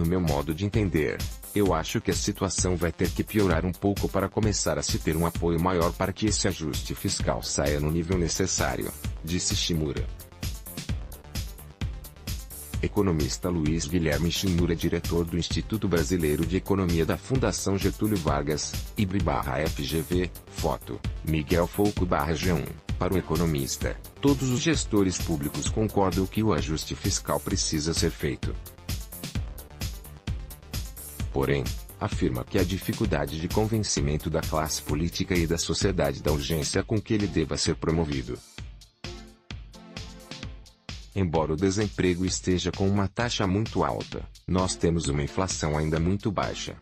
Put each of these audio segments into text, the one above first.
No meu modo de entender, eu acho que a situação vai ter que piorar um pouco para começar a se ter um apoio maior para que esse ajuste fiscal saia no nível necessário, disse Shimura. Economista Luiz Guilherme Shimura, diretor do Instituto Brasileiro de Economia da Fundação Getúlio Vargas, IBRE/FGV, foto, Miguel Folco/G1, para o economista, todos os gestores públicos concordam que o ajuste fiscal precisa ser feito. Porém, afirma que há dificuldade de convencimento da classe política e da sociedade da urgência com que ele deva ser promovido. Embora o desemprego esteja com uma taxa muito alta, nós temos uma inflação ainda muito baixa.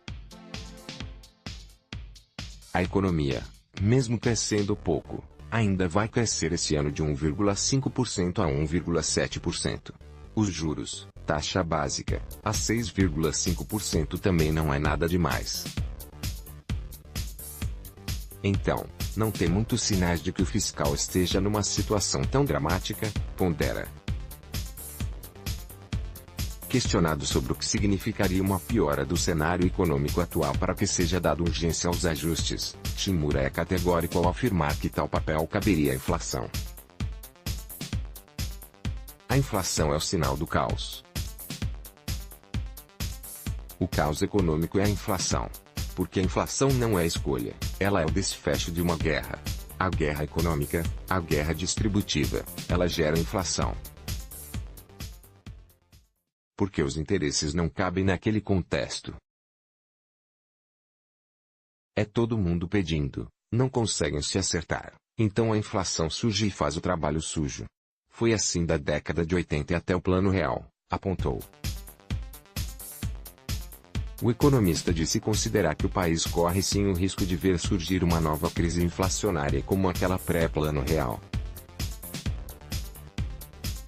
A economia, mesmo crescendo pouco, ainda vai crescer esse ano de 1,5% a 1,7%. Os juros, taxa básica, a 6,5% também não é nada demais. Então, não tem muitos sinais de que o fiscal esteja numa situação tão dramática, pondera. Questionado sobre o que significaria uma piora do cenário econômico atual para que seja dada urgência aos ajustes, Shimura é categórico ao afirmar que tal papel caberia à inflação. A inflação é o sinal do caos. O caos econômico é a inflação. Porque a inflação não é escolha, ela é o desfecho de uma guerra. A guerra econômica, a guerra distributiva, ela gera inflação. Porque os interesses não cabem naquele contexto. É todo mundo pedindo, não conseguem se acertar, então a inflação surge e faz o trabalho sujo. Foi assim da década de 80 até o Plano Real, apontou. O economista disse considerar que o país corre sim o risco de ver surgir uma nova crise inflacionária como aquela pré-Plano Real.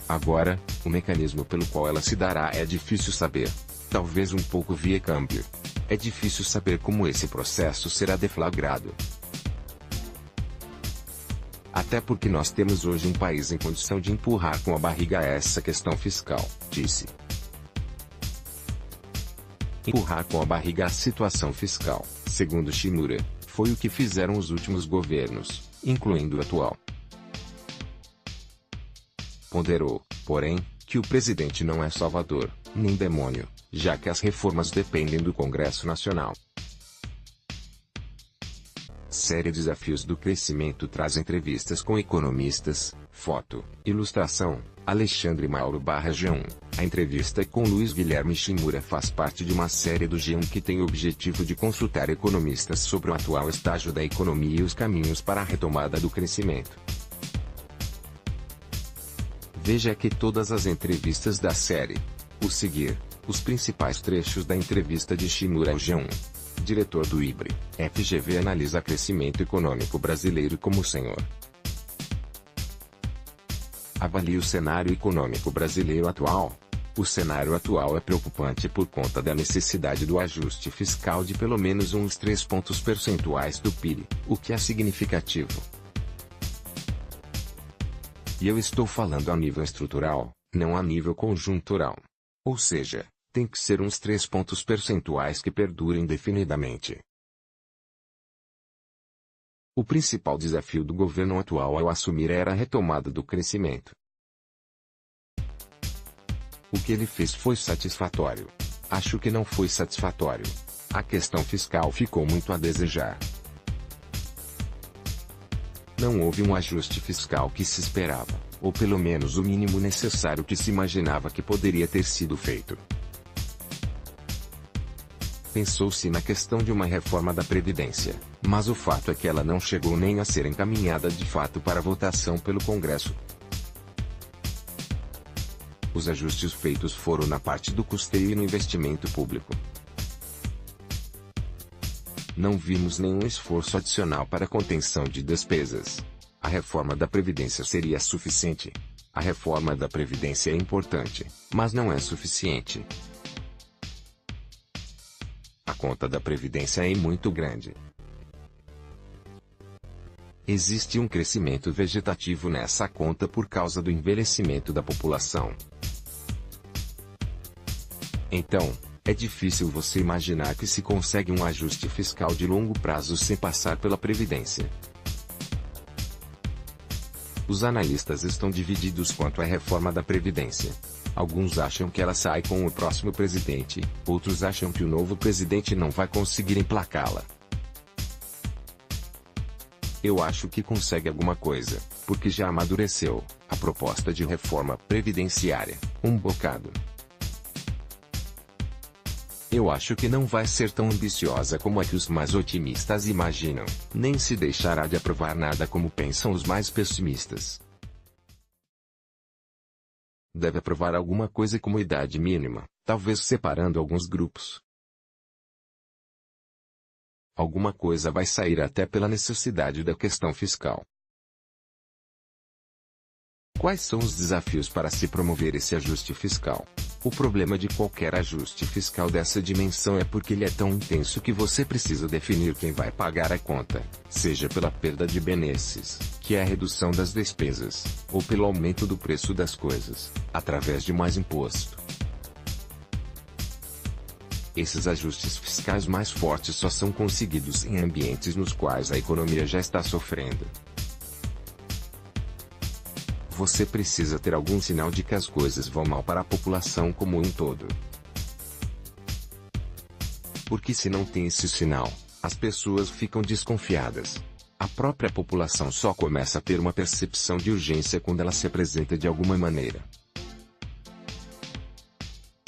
Agora, o mecanismo pelo qual ela se dará é difícil saber. Talvez um pouco via câmbio. É difícil saber como esse processo será deflagrado. Até porque nós temos hoje um país em condição de empurrar com a barriga essa questão fiscal, disse. Empurrar com a barriga a situação fiscal, segundo Shimura, foi o que fizeram os últimos governos, incluindo o atual. Ponderou, porém, que o presidente não é salvador, nem demônio, já que as reformas dependem do Congresso Nacional. Série Desafios do Crescimento traz entrevistas com economistas, foto, ilustração, Alexandre Mauro/G1. A entrevista com Luiz Guilherme Shimura faz parte de uma série do G1 que tem o objetivo de consultar economistas sobre o atual estágio da economia e os caminhos para a retomada do crescimento. Veja aqui todas as entrevistas da série. O seguir, os principais trechos da entrevista de Shimura ao G1. Diretor do IBRE/FGV analisa crescimento econômico brasileiro como senhor. Avalie o cenário econômico brasileiro atual. O cenário atual é preocupante por conta da necessidade do ajuste fiscal de pelo menos uns 3 pontos percentuais do PIB, o que é significativo. E eu estou falando a nível estrutural, não a nível conjuntural. Ou seja, tem que ser uns 3 pontos percentuais que perdurem indefinidamente. O principal desafio do governo atual ao assumir era a retomada do crescimento. O que ele fez foi satisfatório. Acho que não foi satisfatório. A questão fiscal ficou muito a desejar. Não houve um ajuste fiscal que se esperava, ou pelo menos o mínimo necessário que se imaginava que poderia ter sido feito. Pensou-se na questão de uma reforma da Previdência, mas o fato é que ela não chegou nem a ser encaminhada de fato para votação pelo Congresso. Os ajustes feitos foram na parte do custeio e no investimento público. Não vimos nenhum esforço adicional para a contenção de despesas. A reforma da Previdência seria suficiente. A reforma da Previdência é importante, mas não é suficiente. A conta da Previdência é muito grande. Existe um crescimento vegetativo nessa conta por causa do envelhecimento da população. Então, É difícil você imaginar que se consegue um ajuste fiscal de longo prazo sem passar pela Previdência. Os analistas estão divididos quanto à reforma da Previdência. Alguns acham que ela sai com o próximo presidente, outros acham que o novo presidente não vai conseguir emplacá-la. Eu acho que consegue alguma coisa, porque já amadureceu a proposta de reforma previdenciária, um bocado. Eu acho que não vai ser tão ambiciosa como a que os mais otimistas imaginam, nem se deixará de aprovar nada como pensam os mais pessimistas. Deve aprovar alguma coisa como idade mínima, talvez separando alguns grupos. Alguma coisa vai sair até pela necessidade da questão fiscal. Quais são os desafios para se promover esse ajuste fiscal? O problema de qualquer ajuste fiscal dessa dimensão é porque ele é tão intenso que você precisa definir quem vai pagar a conta, seja pela perda de benesses, que é a redução das despesas, ou pelo aumento do preço das coisas, através de mais imposto. Esses ajustes fiscais mais fortes só são conseguidos em ambientes nos quais a economia já está sofrendo. Você precisa ter algum sinal de que as coisas vão mal para a população como um todo. Porque se não tem esse sinal, as pessoas ficam desconfiadas. A própria população só começa a ter uma percepção de urgência quando ela se apresenta de alguma maneira.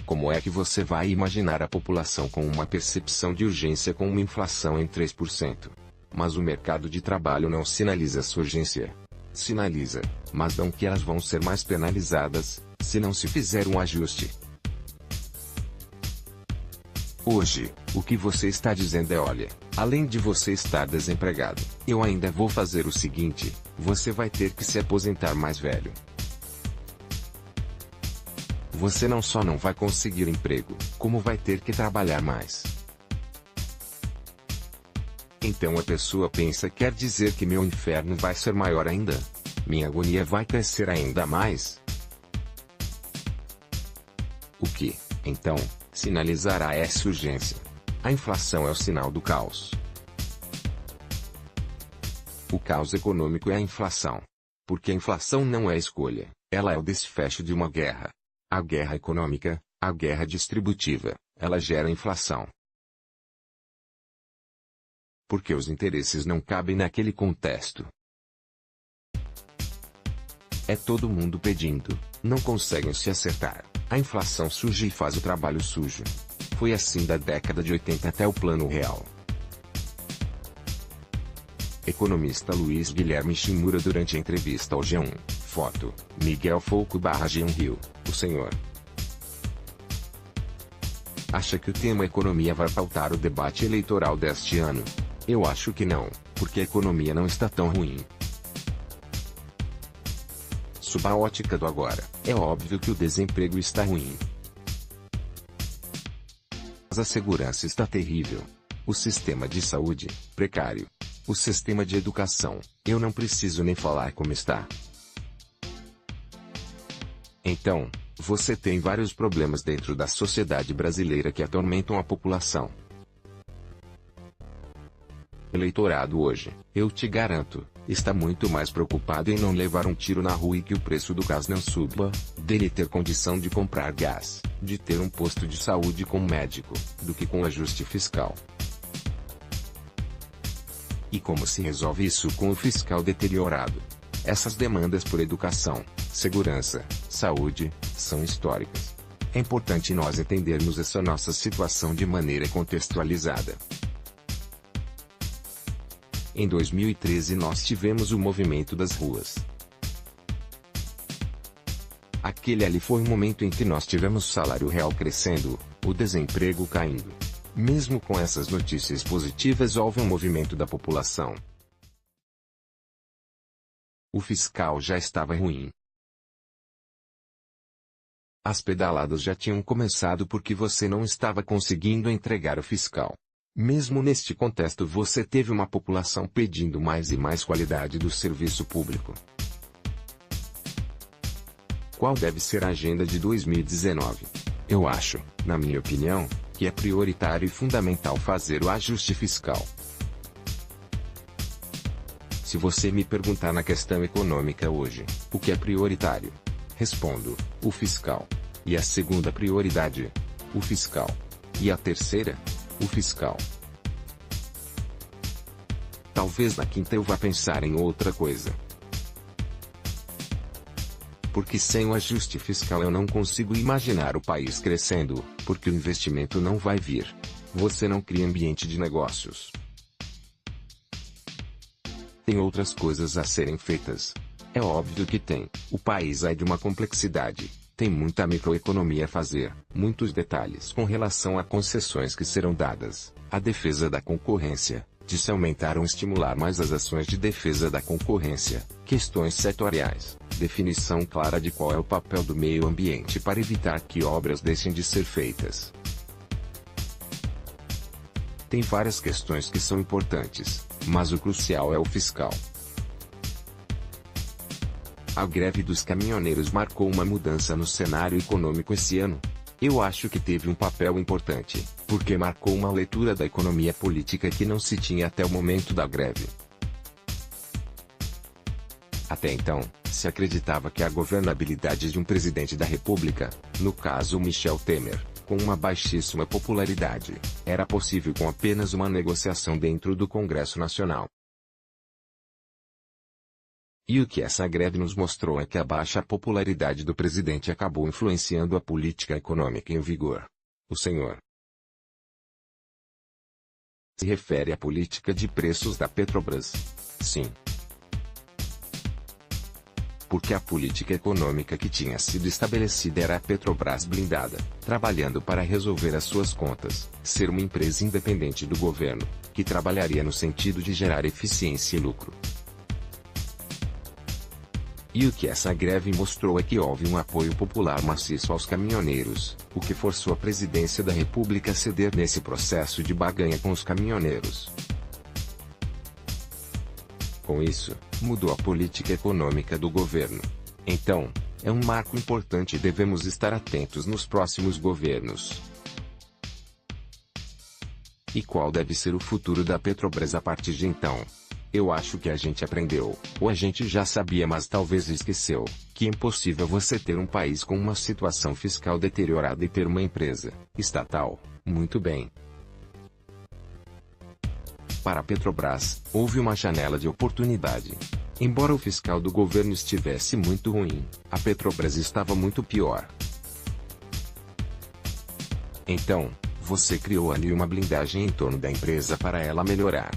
Como é que você vai imaginar a população com uma percepção de urgência com uma inflação em 3%? Mas o mercado de trabalho não sinaliza sua urgência. Sinaliza, mas não que elas vão ser mais penalizadas, se não se fizer um ajuste. Hoje, o que você está dizendo é: olha, além de você estar desempregado, eu ainda vou fazer o seguinte, você vai ter que se aposentar mais velho. Você não só não vai conseguir emprego, como vai ter que trabalhar mais. Então a pessoa pensa: quer dizer que meu inferno vai ser maior ainda? Minha agonia vai crescer ainda mais? O que, então, sinalizará essa urgência? A inflação é o sinal do caos. O caos econômico é a inflação. Porque a inflação não é escolha, ela é o desfecho de uma guerra. A guerra econômica, a guerra distributiva, ela gera inflação. Porque os interesses não cabem naquele contexto. É todo mundo pedindo, não conseguem se acertar. A inflação surge e faz o trabalho sujo. Foi assim da década de 80 até o Plano Real. Economista Luiz Guilherme Shimura durante a entrevista ao G1, foto, Miguel Foucault/G1 Rio, o senhor. Acha que o tema economia vai pautar o debate eleitoral deste ano? Eu acho que não, porque a economia não está tão ruim. Sob a ótica do agora, é óbvio que o desemprego está ruim. Mas a segurança está terrível. O sistema de saúde, precário. O sistema de educação, eu não preciso nem falar como está. Então, você tem vários problemas dentro da sociedade brasileira que atormentam a população. O eleitorado hoje, eu te garanto, está muito mais preocupado em não levar um tiro na rua e que o preço do gás não suba, dele ter condição de comprar gás, de ter um posto de saúde com médico, do que com ajuste fiscal. E como se resolve isso com o fiscal deteriorado? Essas demandas por educação, segurança, saúde, são históricas. É importante nós entendermos essa nossa situação de maneira contextualizada. Em 2013 nós tivemos o movimento das ruas. Aquele ali foi um momento em que nós tivemos o salário real crescendo, o desemprego caindo. Mesmo com essas notícias positivas houve um movimento da população. O fiscal já estava ruim. As pedaladas já tinham começado porque você não estava conseguindo entregar o fiscal. Mesmo neste contexto você teve uma população pedindo mais e mais qualidade do serviço público. Qual deve ser a agenda de 2019? Eu acho, na minha opinião, que é prioritário e fundamental fazer o ajuste fiscal. Se você me perguntar na questão econômica hoje, o que é prioritário? Respondo, o fiscal. E a segunda prioridade? O fiscal. E a terceira? O fiscal. Talvez na quinta eu vá pensar em outra coisa. Porque sem o ajuste fiscal eu não consigo imaginar o país crescendo, porque o investimento não vai vir. Você não cria ambiente de negócios. Tem outras coisas a serem feitas. É óbvio que tem. O país é de uma complexidade. Tem muita microeconomia a fazer, muitos detalhes com relação a concessões que serão dadas, a defesa da concorrência, de se aumentar ou estimular mais as ações de defesa da concorrência, questões setoriais, definição clara de qual é o papel do meio ambiente para evitar que obras deixem de ser feitas. Tem várias questões que são importantes, mas o crucial é o fiscal. A greve dos caminhoneiros marcou uma mudança no cenário econômico esse ano. Eu acho que teve um papel importante, porque marcou uma leitura da economia política que não se tinha até o momento da greve. Até então, se acreditava que a governabilidade de um presidente da República, no caso Michel Temer, com uma baixíssima popularidade, era possível com apenas uma negociação dentro do Congresso Nacional. E o que essa greve nos mostrou é que a baixa popularidade do presidente acabou influenciando a política econômica em vigor. O senhor se refere à política de preços da Petrobras? Sim. Porque a política econômica que tinha sido estabelecida era a Petrobras blindada, trabalhando para resolver as suas contas, ser uma empresa independente do governo, que trabalharia no sentido de gerar eficiência e lucro. E o que essa greve mostrou é que houve um apoio popular maciço aos caminhoneiros, o que forçou a presidência da República a ceder nesse processo de barganha com os caminhoneiros. Com isso, mudou a política econômica do governo. Então, é um marco importante e devemos estar atentos nos próximos governos. E qual deve ser o futuro da Petrobras a partir de então? Eu acho que a gente aprendeu, ou a gente já sabia mas talvez esqueceu, que é impossível você ter um país com uma situação fiscal deteriorada e ter uma empresa estatal muito bem. Para a Petrobras, houve uma janela de oportunidade. Embora o fiscal do governo estivesse muito ruim, a Petrobras estava muito pior. Então, você criou ali uma blindagem em torno da empresa para ela melhorar.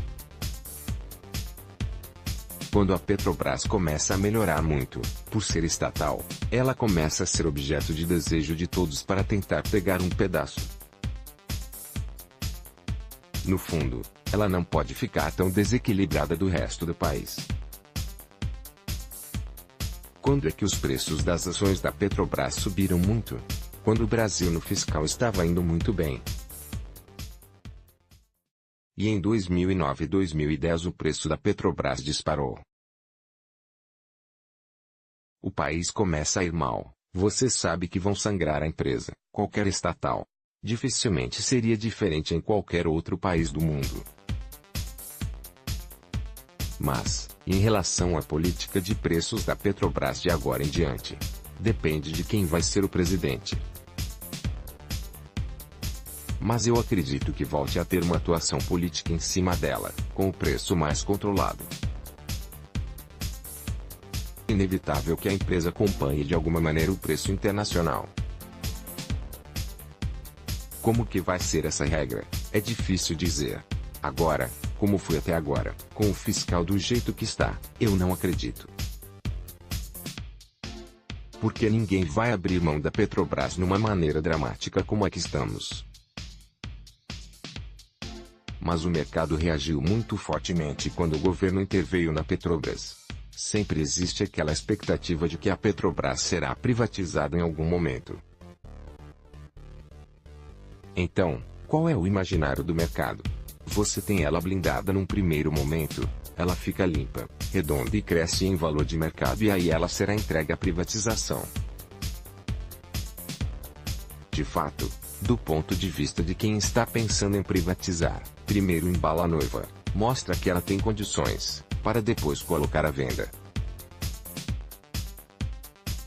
Quando a Petrobras começa a melhorar muito, por ser estatal, ela começa a ser objeto de desejo de todos para tentar pegar um pedaço. No fundo, ela não pode ficar tão desequilibrada do resto do país. Quando é que os preços das ações da Petrobras subiram muito? Quando o Brasil no fiscal estava indo muito bem. E em 2009 e 2010 o preço da Petrobras disparou. O país começa a ir mal, você sabe que vão sangrar a empresa, qualquer estatal. Dificilmente seria diferente em qualquer outro país do mundo. Mas, em relação à política de preços da Petrobras de agora em diante, depende de quem vai ser o presidente. Mas eu acredito que volte a ter uma atuação política em cima dela, com o preço mais controlado. Inevitável que a empresa acompanhe de alguma maneira o preço internacional. Como que vai ser essa regra? É difícil dizer. Agora, como foi até agora, com o fiscal do jeito que está, eu não acredito. Porque ninguém vai abrir mão da Petrobras numa maneira dramática como a que estamos. Mas o mercado reagiu muito fortemente quando o governo interveio na Petrobras. Sempre existe aquela expectativa de que a Petrobras será privatizada em algum momento. Então, qual é o imaginário do mercado? Você tem ela blindada num primeiro momento, ela fica limpa, redonda e cresce em valor de mercado e aí ela será entregue à privatização. De fato, Do ponto de vista de quem está pensando em privatizar, primeiro embala a noiva, mostra que ela tem condições, para depois colocar à venda.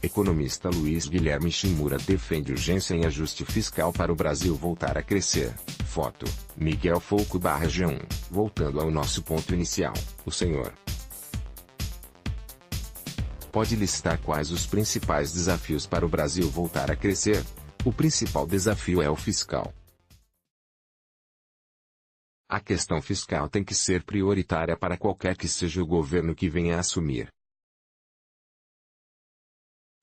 Economista Luiz Guilherme Shimura defende urgência em ajuste fiscal para o Brasil voltar a crescer. Foto: Miguel Folco/G1. Voltando ao nosso ponto inicial, o senhor pode listar quais os principais desafios para o Brasil voltar a crescer? O principal desafio é o fiscal. A questão fiscal tem que ser prioritária para qualquer que seja o governo que venha a assumir.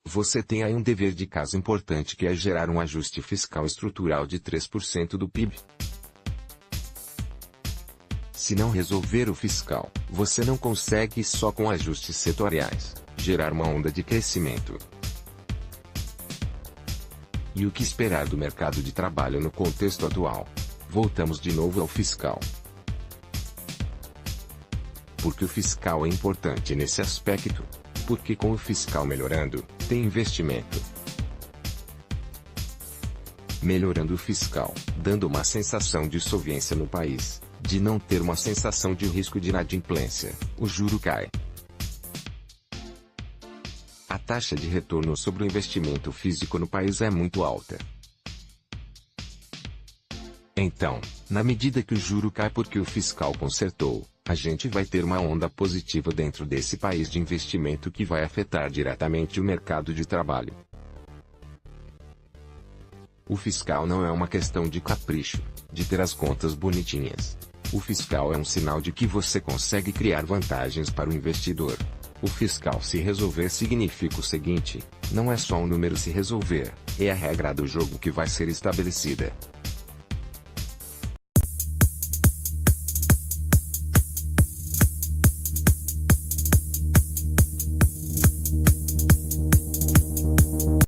Você tem aí um dever de casa importante, que é gerar um ajuste fiscal estrutural de 3% do PIB. Se não resolver o fiscal, você não consegue só com ajustes setoriais gerar uma onda de crescimento. E o que esperar do mercado de trabalho no contexto atual? Voltamos de novo ao fiscal. Porque o fiscal é importante nesse aspecto? Porque com o fiscal melhorando, tem investimento. Melhorando o fiscal, dando uma sensação de solvência no país, de não ter uma sensação de risco de inadimplência, o juro cai. A taxa de retorno sobre o investimento físico no país é muito alta. Então, na medida que o juro cai porque o fiscal consertou, a gente vai ter uma onda positiva dentro desse país de investimento que vai afetar diretamente o mercado de trabalho. O fiscal não é uma questão de capricho, de ter as contas bonitinhas. O fiscal é um sinal de que você consegue criar vantagens para o investidor. O fiscal se resolver significa o seguinte: não é só um número se resolver, é a regra do jogo que vai ser estabelecida.